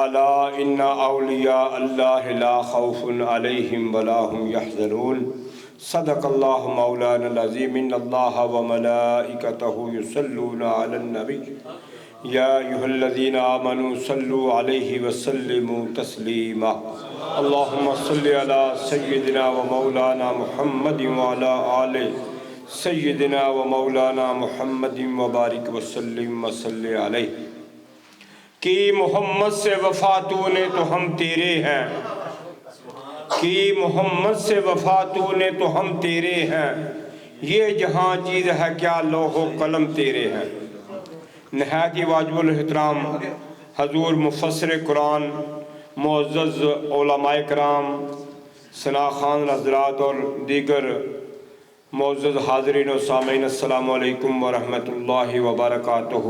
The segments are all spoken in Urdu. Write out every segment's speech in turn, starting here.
الا ان اولیاء اللہ لا خوف علیہم ولا هم يحزنون صدق اللہ مولانا العظیم ان اللہ وملائکتہ یصلون علی النبی یا ایھا الذین آمنوا صلوا علیہ وسلموا تسلیما اللہم صل علی سیدنا و مولانا محمد وعلی آل سیدنا و مولانا محمد وبارک وسلم وصلی علیہ کہ محمد سے وفا تو نے تو ہم تیرے ہیں، کہ محمد سے وفا تو نے تو ہم تیرے ہیں، یہ جہاں چیز ہے کیا لوح و قلم تیرے ہیں۔ نہایت ہی واجب الاحترام حضور مفسر قرآن، معزز علماء کرام، ثنا خان حضرات اور دیگر معزز حاضرین و سامعین، السلام علیکم ورحمۃ اللہ وبرکاتہ۔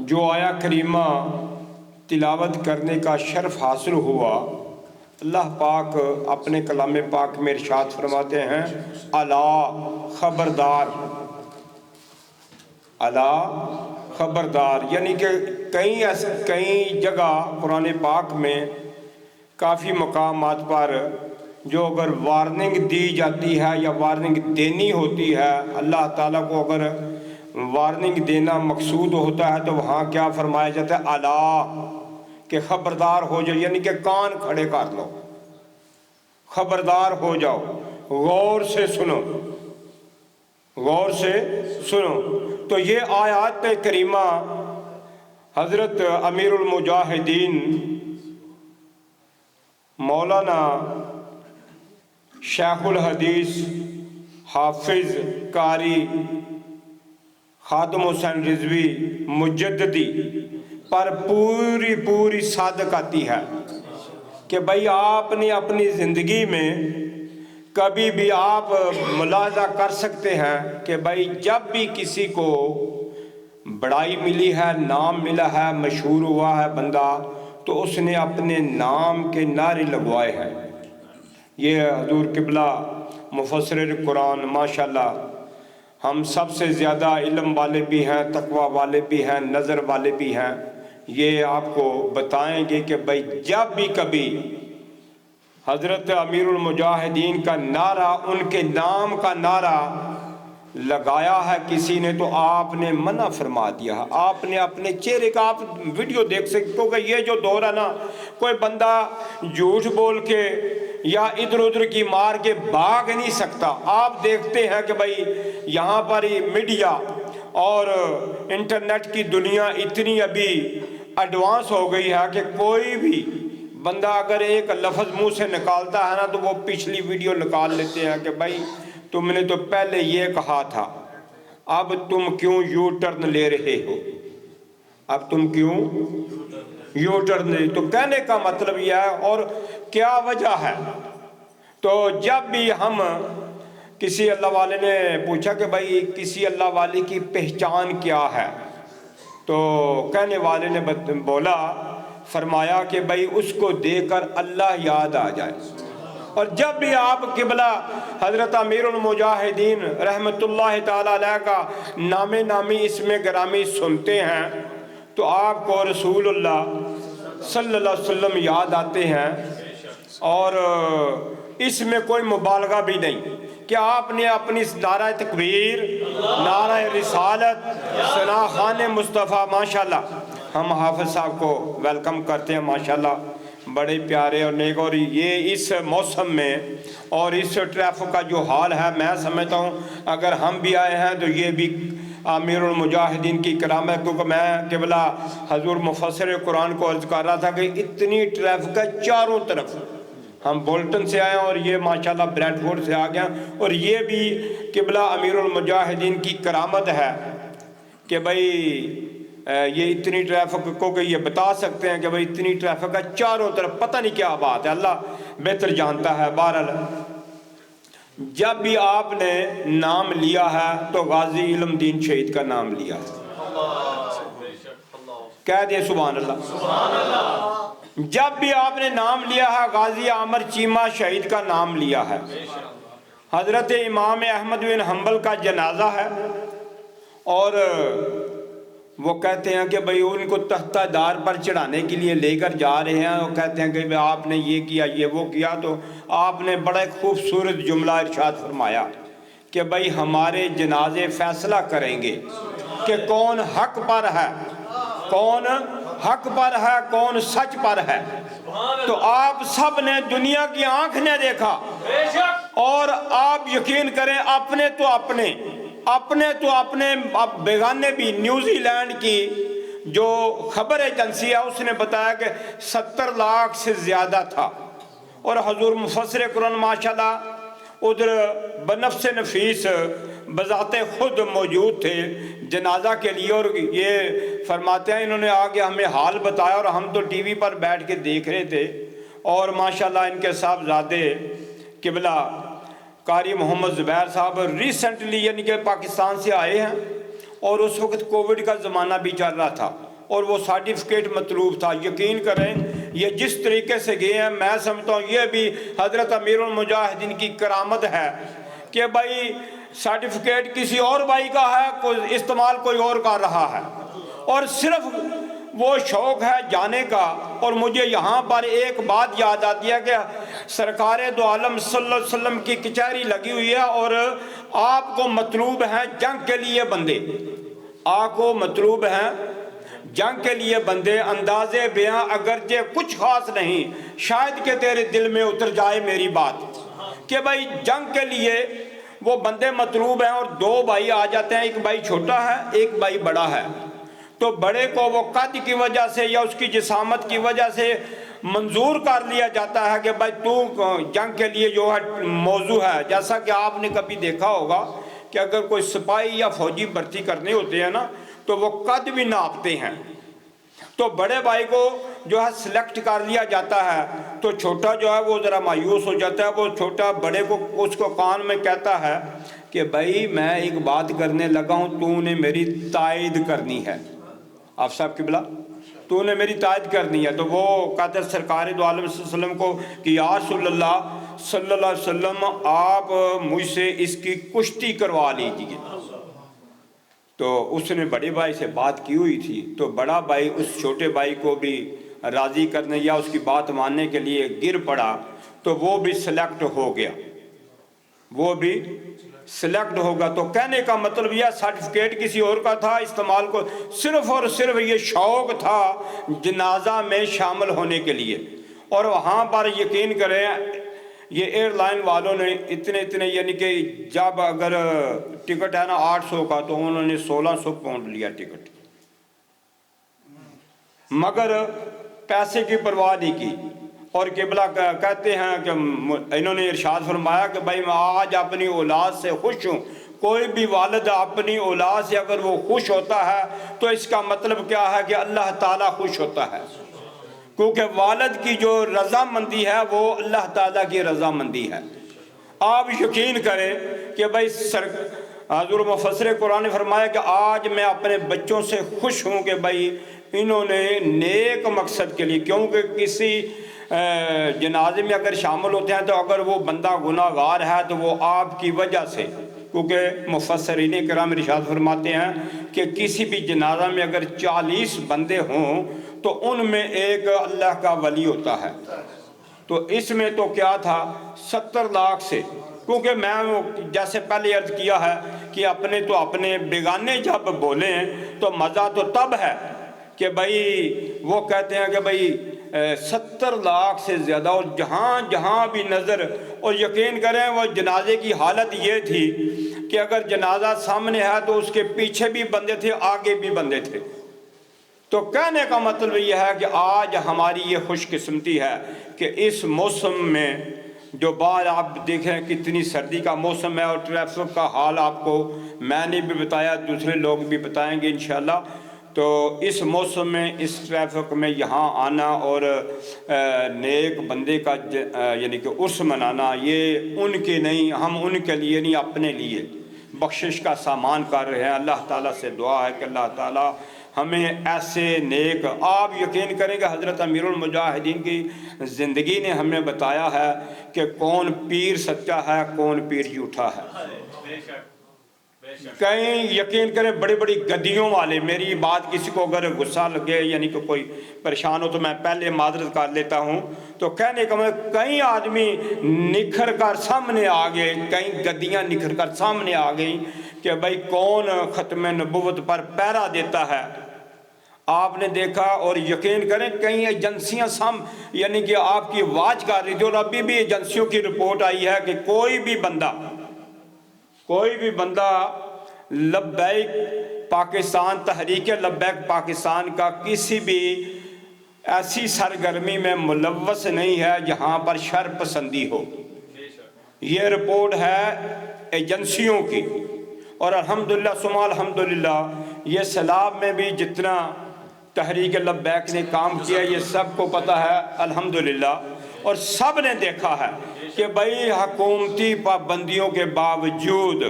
جو آیا کریمہ تلاوت کرنے کا شرف حاصل ہوا، اللہ پاک اپنے کلام پاک میں ارشاد فرماتے ہیں الا خبردار، الا خبردار، یعنی کہ کئی جگہ قرآن پاک میں کافی مقامات پر جو اگر وارننگ دی جاتی ہے یا وارننگ دینی ہوتی ہے، اللہ تعالیٰ کو اگر وارننگ دینا مقصود ہوتا ہے تو وہاں کیا فرمایا جاتا ہے الا، کہ خبردار ہو جاؤ، یعنی کہ کان کھڑے کر لو، خبردار ہو جاؤ، غور سے سنو، غور سے سنو۔ تو یہ آیات کریمہ حضرت امیر المجاہدین مولانا شیخ الحدیث حافظ قاری خادم حسین رضوی مجددی پر پوری صادق آتی ہے کہ بھائی آپ نے اپنی زندگی میں کبھی بھی آپ ملاحظہ کر سکتے ہیں کہ بھائی جب بھی کسی کو بڑائی ملی ہے، نام ملا ہے، مشہور ہوا ہے بندہ، تو اس نے اپنے نام کے نعرے لگوائے ہیں۔ یہ حضور قبلہ مفسر قرآن ماشاءاللہ ہم سب سے زیادہ علم والے بھی ہیں، تقوی والے بھی ہیں، نظر والے بھی ہیں، یہ آپ کو بتائیں گے کہ بھائی جب بھی کبھی حضرت امیر المجاہدین کا نعرہ، ان کے نام کا نعرہ لگایا ہے کسی نے تو آپ نے منع فرما دیا ہے۔ آپ نے اپنے چہرے کا، آپ ویڈیو دیکھ سکتے ہو کہ یہ جو دور ہے نا، کوئی بندہ جھوٹ بول کے یا ادھر ادھر کی مار کے بھاگ نہیں سکتا۔ آپ دیکھتے ہیں کہ بھائی یہاں پر میڈیا اور انٹرنیٹ کی دنیا اتنی ابھی ایڈوانس ہو گئی ہے کہ کوئی بھی بندہ اگر ایک لفظ منہ سے نکالتا ہے نا تو وہ پچھلی ویڈیو نکال لیتے ہیں کہ بھائی تم نے تو پہلے یہ کہا تھا، اب تم کیوں یو ٹرن لے رہے ہو، اب تم کیوں یو ٹرن لے، تو کہنے کا مطلب یہ ہے اور کیا وجہ ہے۔ تو جب بھی ہم کسی اللہ والے نے پوچھا کہ بھائی کسی اللہ والے کی پہچان کیا ہے، تو کہنے والے نے بولا، فرمایا کہ بھائی اس کو دیکھ کر اللہ یاد آ جائے۔ اور جب بھی آپ قبلہ حضرت امیر المجاہدین رحمت اللہ تعالی علیہ کا نامی اسم گرامی سنتے ہیں تو آپ کو رسول اللہ صلی اللہ علیہ وسلم یاد آتے ہیں، اور اس میں کوئی مبالغہ بھی نہیں کہ آپ نے اپنی نعرہ تکبیر، نعرہ رسالت، ثنا خان مصطفیٰ، ماشاءاللہ ہم حافظ صاحب کو ویلکم کرتے ہیں، ماشاءاللہ بڑے پیارے اور نیک، اور یہ اس موسم میں اور اس ٹریفک کا جو حال ہے میں سمجھتا ہوں اگر ہم بھی آئے ہیں تو یہ بھی امیر المجاہدین کی کرامت، کیونکہ میں قبلہ حضور مفسر قرآن کو عرض کر رہا تھا کہ اتنی ٹریفک ہے چاروں طرف، ہم بولٹن سے آئے ہیں اور یہ ماشاءاللہ بریڈ فورڈ سے آ گیا، اور یہ بھی قبلہ امیر المجاہدین کی کرامت ہے کہ بھائی یہ اتنی ٹریفک کو کہ یہ بتا سکتے ہیں کہ بھئی اتنی ٹریفک ہے چاروں طرف، پتہ نہیں کیا بات ہے، اللہ بہتر جانتا ہے۔ بہرحال جب بھی آپ نے نام لیا ہے تو غازی علم دین شہید کا نام لیا ہے، کہہ دیں سبحان اللہ۔ جب بھی آپ نے نام لیا ہے غازی عامر چیمہ شہید کا نام لیا ہے۔ حضرت امام احمد بن حنبل کا جنازہ ہے اور وہ کہتے ہیں کہ بھئی ان کو تختہ دار پر چڑھانے کے لیے لے کر جا رہے ہیں، وہ کہتے ہیں کہ بھئی آپ نے یہ کیا یہ وہ کیا، تو آپ نے بڑا خوبصورت جملہ ارشاد فرمایا کہ بھئی ہمارے جنازے فیصلہ کریں گے کہ کون حق پر ہے، کون حق پر ہے، کون سچ پر ہے۔ تو آپ سب نے، دنیا کی آنکھ نے دیکھا، اور آپ یقین کریں اپنے تو اپنے اب بیگانے بھی، نیوزی لینڈ کی جو خبر ایجنسی ہے اس نے بتایا کہ 70 لاکھ سے زیادہ تھا، اور حضور مفسر قرآن ماشاءاللہ ادھر بنفس نفیس بذات خود موجود تھے جنازہ کے لیے، اور یہ فرماتے ہیں انہوں نے آگے ہمیں حال بتایا، اور ہم تو ٹی وی پر بیٹھ کے دیکھ رہے تھے، اور ماشاءاللہ ان کے صاحبزادے قبلہ قاری محمد زبیر صاحب ریسنٹلی یعنی کہ پاکستان سے آئے ہیں، اور اس وقت کووڈ کا زمانہ بھی چل رہا تھا، اور وہ سرٹیفکیٹ مطلوب تھا۔ یقین کریں یہ جس طریقے سے گئے ہیں، میں سمجھتا ہوں یہ بھی حضرت امیر المجاہدین کی کرامت ہے کہ بھائی سرٹیفکیٹ کسی اور بھائی کا ہے، کوئی استعمال کوئی اور کر رہا ہے، اور صرف وہ شوق ہے جانے کا۔ اور مجھے یہاں پر ایک بات یاد آتی ہے کہ سرکار دو عالم صلی اللہ علیہ وسلم کی کچہری لگی ہوئی ہے، اور آپ کو مطلوب ہیں جنگ کے لیے بندے، آپ کو مطلوب ہیں جنگ کے لیے بندے۔ اندازے بیاں اگرچہ کچھ خاص نہیں، شاید کہ تیرے دل میں اتر جائے میری بات کہ بھائی جنگ کے لیے وہ بندے مطلوب ہیں، اور دو بھائی آ جاتے ہیں، ایک بھائی چھوٹا ہے ایک بھائی بڑا ہے، تو بڑے کو وہ قد کی وجہ سے یا اس کی جسامت کی وجہ سے منظور کر لیا جاتا ہے کہ بھائی تو جنگ کے لیے جو ہے موضوع ہے۔ جیسا کہ آپ نے کبھی دیکھا ہوگا کہ اگر کوئی سپاہی یا فوجی بھرتی کرنے ہوتے ہیں نا تو وہ قد بھی ناپتے ہیں، تو بڑے بھائی کو جو ہے سلیکٹ کر لیا جاتا ہے، تو چھوٹا جو ہے وہ ذرا مایوس ہو جاتا ہے، وہ چھوٹا بڑے کو اس کو کان میں کہتا ہے کہ بھائی میں ایک بات کرنے لگا ہوں، تو نے میری تائید کرنی ہے، آپ صاحب قبلہ تو نے میری تائید کرنی ہے۔ تو وہ کہتے ہیں سرکار دو عالم صلی اللہ علیہ وسلم کو کہ یا رسول اللہ صلی اللہ علیہ وسلم آپ مجھ سے اس کی کشتی کروا لیجیے۔ تو اس نے بڑے بھائی سے بات کی ہوئی تھی، تو بڑا بھائی اس چھوٹے بھائی کو بھی راضی کرنے یا اس کی بات ماننے کے لیے گر پڑا، تو وہ بھی سلیکٹ ہو گیا، وہ بھی سلیکٹ ہوگا۔ تو کہنے کا مطلب یہ سرٹیفکیٹ کسی اور کا تھا، استعمال کو صرف اور صرف یہ شوق تھا جنازہ میں شامل ہونے کے لیے۔ اور وہاں پر یقین کریں یہ ایئر لائن والوں نے اتنے یعنی کہ جب اگر ٹکٹ ہے نا 800 کا تو انہوں نے 1600 پاؤنڈ لیا ٹکٹ، مگر پیسے کی پرواہ نہیں کی۔ اور قبلہ کہتے ہیں کہ انہوں نے ارشاد فرمایا کہ بھائی میں آج اپنی اولاد سے خوش ہوں۔ کوئی بھی والد اپنی اولاد سے اگر وہ خوش ہوتا ہے تو اس کا مطلب کیا ہے کہ اللہ تعالیٰ خوش ہوتا ہے، کیونکہ والد کی جو رضامندی ہے وہ اللہ تعالیٰ کی رضامندی ہے۔ آپ یقین کریں کہ بھائی حضور مفسر قرآن نے فرمایا کہ آج میں اپنے بچوں سے خوش ہوں کہ بھائی انہوں نے نیک مقصد کے لیے، کیونکہ کسی جنازے میں اگر شامل ہوتے ہیں تو اگر وہ بندہ گناہ گار ہے تو وہ آپ کی وجہ سے، کیونکہ مفسرین کرام ارشاد فرماتے ہیں کہ کسی بھی جنازہ میں اگر 40 بندے ہوں تو ان میں ایک اللہ کا ولی ہوتا ہے، تو اس میں تو کیا تھا 70 لاکھ سے، کیونکہ میں جیسے پہلے عرض کیا ہے کہ اپنے تو اپنے بیگانے جب بولیں تو مزہ تو تب ہے کہ بھائی وہ کہتے ہیں کہ بھئی 70 لاکھ سے زیادہ، اور جہاں جہاں بھی نظر، اور یقین کریں وہ جنازے کی حالت یہ تھی کہ اگر جنازہ سامنے ہے تو اس کے پیچھے بھی بندے تھے آگے بھی بندے تھے۔ تو کہنے کا مطلب یہ ہے کہ آج ہماری یہ خوش قسمتی ہے کہ اس موسم میں جو باہر آپ دیکھیں کتنی سردی کا موسم ہے، اور ٹریفک کا حال آپ کو میں نے بھی بتایا، دوسرے لوگ بھی بتائیں گے انشاءاللہ۔ تو اس موسم میں اس ٹریفک میں یہاں آنا اور نیک بندے کا یعنی کہ عرس منانا، یہ ان کے نہیں، ہم ان کے لیے نہیں اپنے لیے بخشش کا سامان کر رہے ہیں۔ اللہ تعالیٰ سے دعا ہے کہ اللہ تعالیٰ ہمیں ایسے نیک، آپ یقین کریں کہ حضرت امیر المجاہدین کی زندگی نے ہمیں بتایا ہے کہ کون پیر سچا ہے کون پیر جھوٹا ہے۔ کہیں یقین کریں بڑی بڑی گدیوں والے، میری بات کسی کو اگر غصہ لگے یعنی کہ کوئی پریشان ہو تو میں پہلے معذرت کر لیتا ہوں، تو کہنے کا مطلب کئی آدمی نکھر کر سامنے آ گئے، کئی گدیاں نکھر کر سامنے آ گئی کہ بھائی کون ختم نبوت پر پہرا دیتا ہے۔ آپ نے دیکھا، اور یقین کریں کئی ایجنسیاں یعنی کہ آپ کی واچ کر رہی تھی، اور ابھی بھی ایجنسیوں کی رپورٹ آئی ہے کہ کوئی بھی بندہ لبیک پاکستان، تحریک لبیک پاکستان کا کسی بھی ایسی سرگرمی میں ملوث نہیں ہے جہاں پر شر پسندی ہو۔ یہ رپورٹ ہے ایجنسیوں کی، اور الحمدللہ ثم الحمدللہ یہ سیلاب میں بھی جتنا تحریک لبیک نے کام کیا یہ سب کو پتہ ہے الحمدللہ، اور سب نے دیکھا ہے کہ بھئی حکومتی پابندیوں کے باوجود،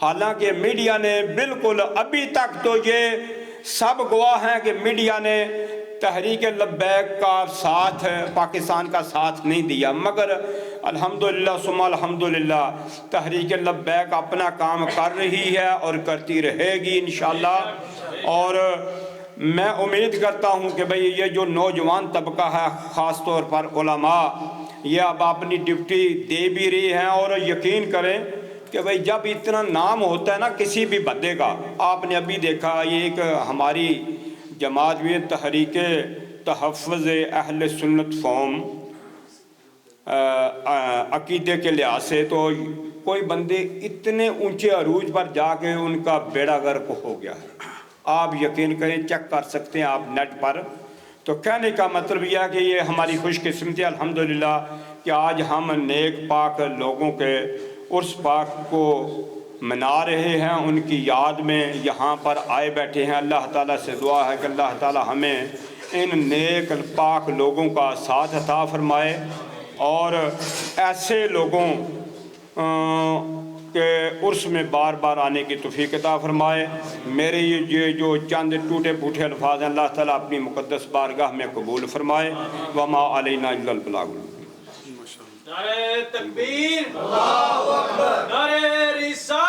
حالانکہ میڈیا نے بالکل ابھی تک تو یہ سب گواہ ہیں کہ میڈیا نے تحریک لبیک کا ساتھ، پاکستان کا ساتھ نہیں دیا، مگر الحمدللہ ثم الحمدللہ تحریک لبیک اپنا کام کر رہی ہے اور کرتی رہے گی انشاءاللہ۔ اور میں امید کرتا ہوں کہ بھئی یہ جو نوجوان طبقہ ہے، خاص طور پر علماء، یہ اب اپنی ڈیوٹی دے بھی رہی ہیں، اور یقین کریں کہ بھئی جب اتنا نام ہوتا ہے نا کسی بھی بندے کا، آپ نے ابھی دیکھا یہ ایک ہماری جماعت بھی تحریک تحفظ اہل سنت قوم عقیدے کے لحاظ سے، تو کوئی بندے اتنے اونچے عروج پر جا کے ان کا بیڑا غرق ہو گیا ہے، آپ یقین کریں، چیک کر سکتے ہیں آپ نیٹ پر۔ تو کہنے کا مطلب یہ ہے کہ یہ ہماری خوش قسمتی الحمدللہ کہ آج ہم نیک پاک لوگوں کے عرس پاک کو منا رہے ہیں، ان کی یاد میں یہاں پر آئے بیٹھے ہیں۔ اللہ تعالیٰ سے دعا ہے کہ اللہ تعالیٰ ہمیں ان نیک پاک لوگوں کا ساتھ عطا فرمائے، اور ایسے لوگوں کے عرس میں بار بار آنے کی توفیق عطا فرمائے۔ میرے یہ جو چند ٹوٹے پھوٹے الفاظ ہیں اللہ تعالیٰ اپنی مقدس بارگاہ میں قبول فرمائے۔ وما علینا الا البلاغ۔ نعرہ تکبیر، اللہ اکبر، نعرہ رسالت۔